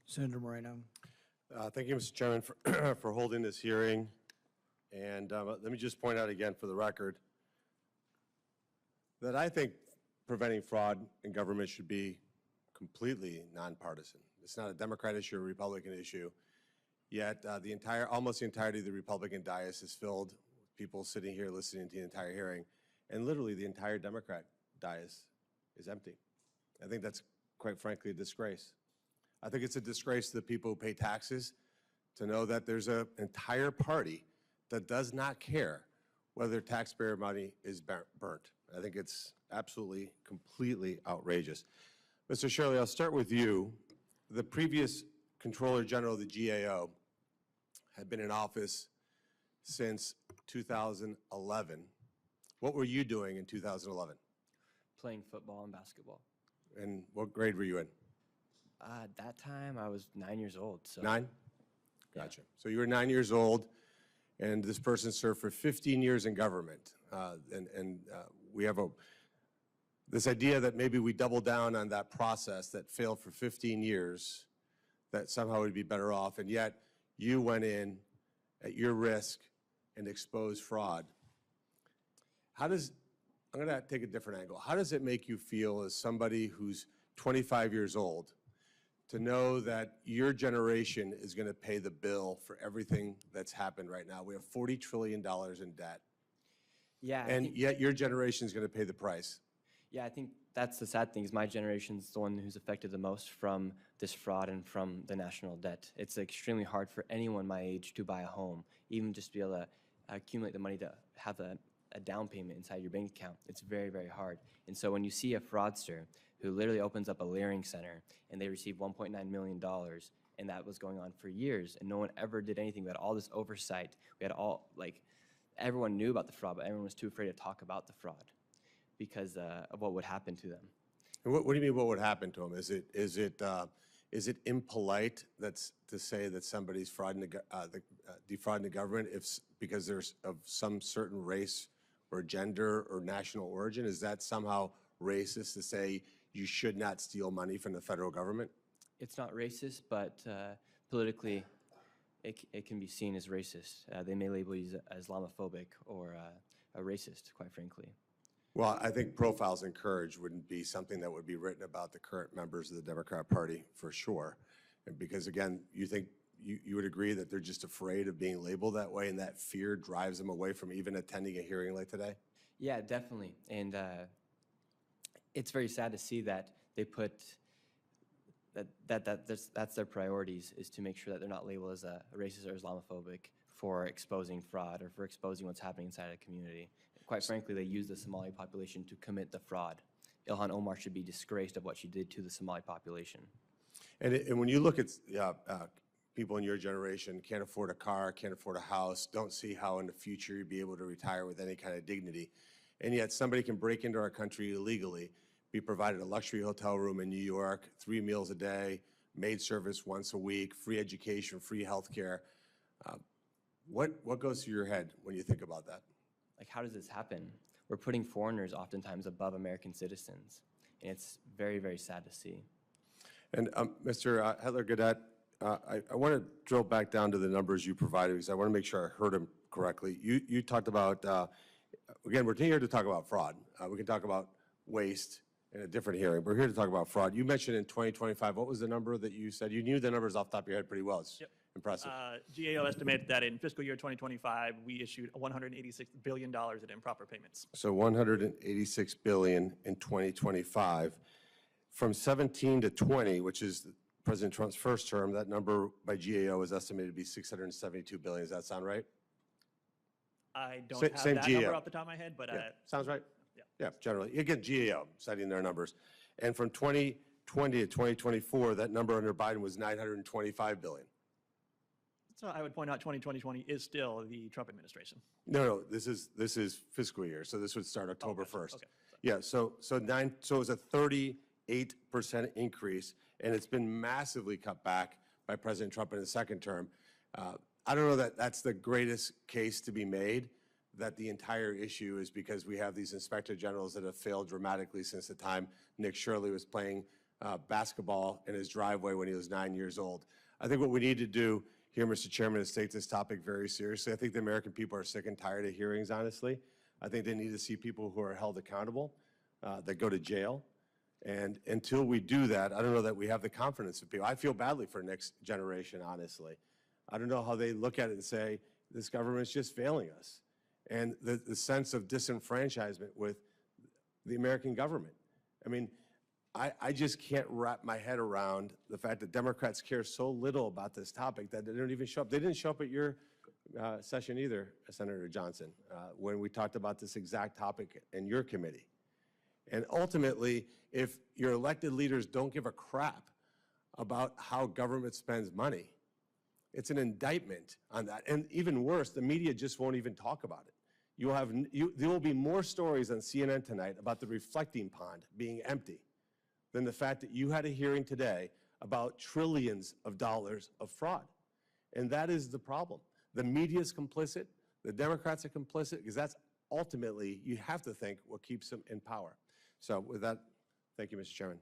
Senator Moreno. Thank you, Mr. Chairman, for, for holding this hearing. And let me just point out again for the record that I think preventing fraud in government should be completely nonpartisan. It's not a Democrat issue or a Republican issue. Yet almost the entirety of the Republican dais is filled with people sitting here listening to the entire hearing. And literally the entire Democrat dais is empty. I think that's quite frankly a disgrace. I think it's a disgrace to the people who pay taxes to know that there's an entire party that does not care whether taxpayer money is burnt. I think it's absolutely, completely outrageous. Mr. Shirley, I'll start with you. The previous Controller General of the GAO had been in office since 2011. What were you doing in 2011? Playing football and basketball. And what grade were you in? At that time, I was 9 years old. So 9? Gotcha. So you were 9 years old, and this person served for 15 years in government. We have this idea that maybe we double down on that process that failed for 15 years, that somehow we'd be better off, and yet you went in at your risk and exposed fraud. I'm going to take a different angle. How does it make you feel as somebody who's 25 years old to know that your generation is going to pay the bill for everything that's happened right now? We have $40 trillion in debt. Yeah. And yet your generation is going to pay the price. Yeah, I think that's the sad thing is my generation's the one who's affected the most from this fraud and from the national debt. It's extremely hard for anyone my age to buy a home, even just to be able to accumulate the money to have a down payment inside your bank account. It's very, very hard. And so when you see a fraudster who literally opens up a layering center and they receive $1.9 million, and that was going on for years, and no one ever did anything. We had all this oversight. We had everyone knew about the fraud, but everyone was too afraid to talk about the fraud because of what would happen to them. And what do you mean what would happen to them? Is it impolite to say that somebody's defrauding the government because there's of some certain race or gender or national origin? Is that somehow racist to say you should not steal money from the federal government? It's not racist, but politically it can be seen as racist. They may label you as Islamophobic or a racist, quite frankly. Well, I think profiles encouraged wouldn't be something that would be written about the current members of the Democrat Party for sure. And because again, you think you would agree that they're just afraid of being labeled that way and that fear drives them away from even attending a hearing like today? Yeah, definitely. And it's very sad to see that they put that's their priorities, is to make sure that they're not labeled as a racist or Islamophobic for exposing fraud or for exposing what's happening inside a community. Quite frankly, they use the Somali population to commit the fraud. Ilhan Omar should be disgraced of what she did to the Somali population. And when you look at people in your generation can't afford a car, can't afford a house, don't see how in the future you'd be able to retire with any kind of dignity, and yet somebody can break into our country illegally, be provided a luxury hotel room in New York, 3 meals a day, maid service once a week, free education, free health care. What goes through your head when you think about that? Like, how does this happen? We're putting foreigners oftentimes above American citizens, and it's very, very sad to see. And Mr. Hetler-Gadet, I want to drill back down to the numbers you provided because I want to make sure I heard them correctly. You talked about, again, we're here to talk about fraud. We can talk about waste in a different hearing. We're here to talk about fraud. You mentioned in 2025, what was the number that you said? You knew the numbers off the top of your head pretty well. It's impressive. GAO estimated that in fiscal year 2025, we issued $186 billion in improper payments. So $186 billion in 2025. From 17 to 20, which is President Trump's first term, that number by GAO is estimated to be $672 billion. Does that sound right? I don't have that number off the top of my head, but sounds right. Yeah, generally. Again, GAO citing their numbers. And from 2020 to 2024, that number under Biden was $925 billion. So I would point out 2020 is still the Trump administration. No, this is fiscal year, so this would start October 1st. Okay. Yeah, so it was a 38% increase, and it's been massively cut back by President Trump in his second term. I don't know that that's the greatest case to be made, that the entire issue is because we have these inspector generals that have failed dramatically since the time Nick Shirley was playing basketball in his driveway when he was 9 years old. I think what we need to do here, Mr. Chairman, is take this topic very seriously. I think the American people are sick and tired of hearings, honestly. I think they need to see people who are held accountable, that go to jail. And until we do that, I don't know that we have the confidence of people. I feel badly for next generation, honestly. I don't know how they look at it and say, this government's just failing us. And the sense of disenfranchisement with the American government. I mean, I just can't wrap my head around the fact that Democrats care so little about this topic that they don't even show up. They didn't show up at your session either, Senator Johnson, when we talked about this exact topic in your committee. And ultimately, if your elected leaders don't give a crap about how government spends money, it's an indictment on that. And even worse, the media just won't even talk about it. There will be more stories on CNN tonight about the reflecting pond being empty than the fact that you had a hearing today about trillions of dollars of fraud. And that is the problem. The media is complicit, the Democrats are complicit, because that's ultimately, you have to think, what keeps them in power. So with that, thank you, Mr. Chairman.